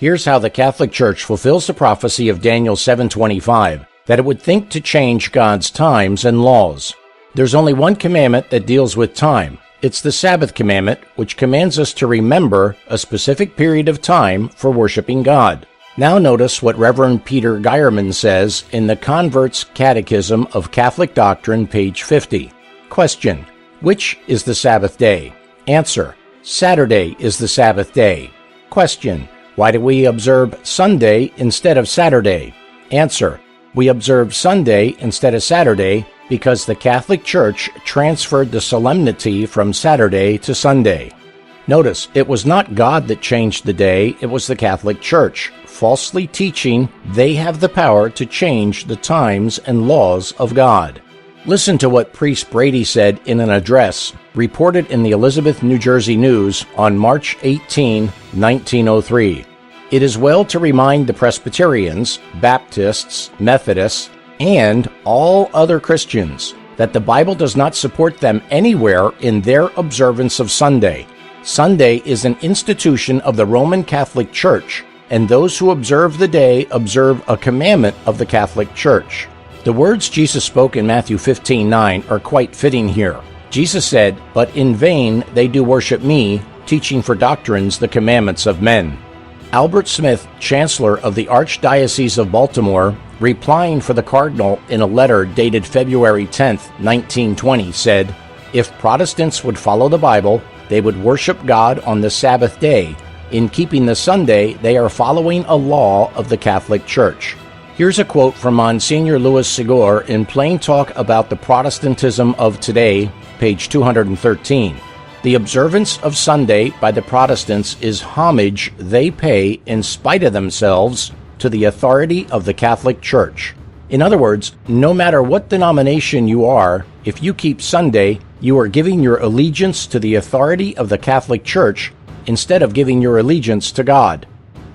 Here's how the Catholic Church fulfills the prophecy of Daniel 7:25, that it would think to change God's times and laws. There's only one commandment that deals with time. It's the Sabbath commandment, which commands us to remember a specific period of time for worshiping God. Now notice what Reverend Peter Geierman says in the Convert's Catechism of Catholic Doctrine, page 50. Question: which is the Sabbath day? Answer: Saturday is the Sabbath day. Question: why do we observe Sunday instead of Saturday? Answer: we observe Sunday instead of Saturday because the Catholic Church transferred the solemnity from Saturday to Sunday. Notice, it was not God that changed the day, it was the Catholic Church, falsely teaching they have the power to change the times and laws of God. Listen to what Priest Brady said in an address reported in the Elizabeth, New Jersey News on March 18, 1903. It is well to remind the Presbyterians, Baptists, Methodists, and all other Christians that the Bible does not support them anywhere in their observance of Sunday. Sunday is an institution of the Roman Catholic Church, and those who observe the day observe a commandment of the Catholic Church. The words Jesus spoke in Matthew 15:9 are quite fitting here. Jesus said, "But in vain they do worship me, teaching for doctrines the commandments of men." Albert Smith, Chancellor of the Archdiocese of Baltimore, replying for the Cardinal in a letter dated February 10, 1920, said, "If Protestants would follow the Bible, they would worship God on the Sabbath day. In keeping the Sunday, they are following a law of the Catholic Church." Here's a quote from Monsignor Louis Segor in Plain Talk About the Protestantism of Today, page 213. The observance of Sunday by the Protestants is homage they pay in spite of themselves to the authority of the Catholic Church. In other words, no matter what denomination you are, if you keep Sunday, you are giving your allegiance to the authority of the Catholic Church instead of giving your allegiance to God.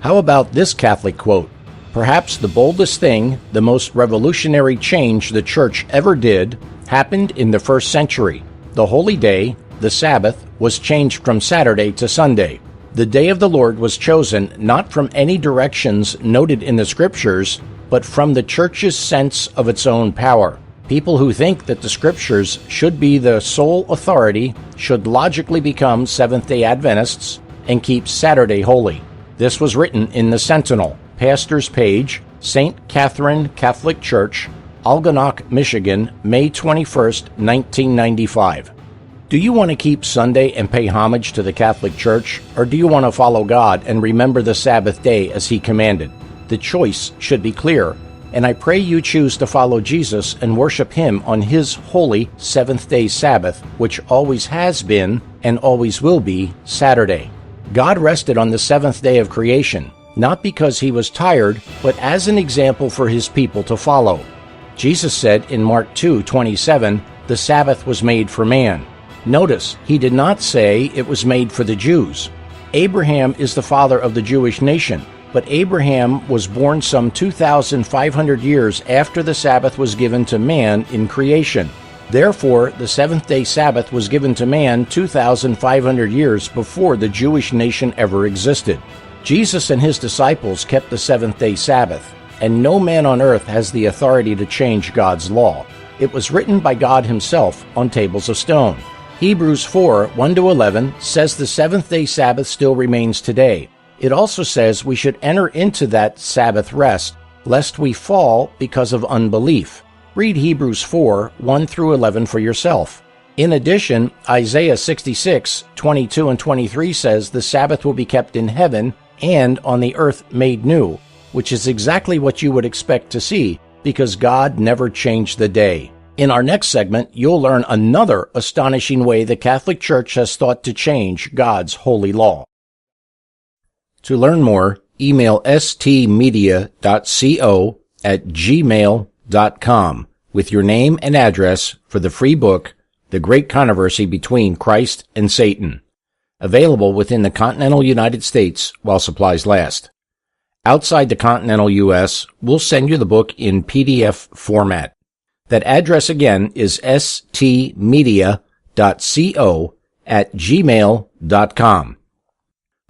How about this Catholic quote? Perhaps the boldest thing, the most revolutionary change the Church ever did, happened in the first century. The holy day, the Sabbath, was changed from Saturday to Sunday. The day of the Lord was chosen not from any directions noted in the Scriptures, but from the Church's sense of its own power. People who think that the Scriptures should be the sole authority should logically become Seventh-day Adventists and keep Saturday holy. This was written in the Sentinel, Pastor's Page, St. Catherine Catholic Church, Algonac, Michigan, May 21, 1995. Do you want to keep Sunday and pay homage to the Catholic Church, or do you want to follow God and remember the Sabbath day as He commanded? The choice should be clear, and I pray you choose to follow Jesus and worship Him on His holy seventh-day Sabbath, which always has been and always will be Saturday. God rested on the seventh day of creation, not because He was tired, but as an example for His people to follow. Jesus said in Mark 2:27, "The Sabbath was made for man." Notice, He did not say it was made for the Jews. Abraham is the father of the Jewish nation, but Abraham was born some 2,500 years after the Sabbath was given to man in creation. Therefore, the seventh-day Sabbath was given to man 2,500 years before the Jewish nation ever existed. Jesus and His disciples kept the seventh-day Sabbath, and no man on earth has the authority to change God's law. It was written by God Himself on tables of stone. Hebrews 4:1-11 says the seventh-day Sabbath still remains today. It also says we should enter into that Sabbath rest, lest we fall because of unbelief. Read Hebrews 4:1-11 for yourself. In addition, Isaiah 66:22 and 23 says the Sabbath will be kept in heaven and on the earth made new, which is exactly what you would expect to see, because God never changed the day. In our next segment, you'll learn another astonishing way the Catholic Church has thought to change God's holy law. To learn more, email stmedia.co@gmail.com with your name and address for the free book, The Great Controversy Between Christ and Satan, available within the continental United States while supplies last. Outside the continental U.S., we'll send you the book in PDF format. That address again is stmedia.co@gmail.com.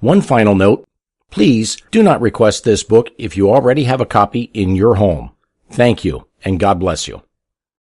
One final note, Please do not request this book if you already have a copy in your home. Thank you, and God bless you.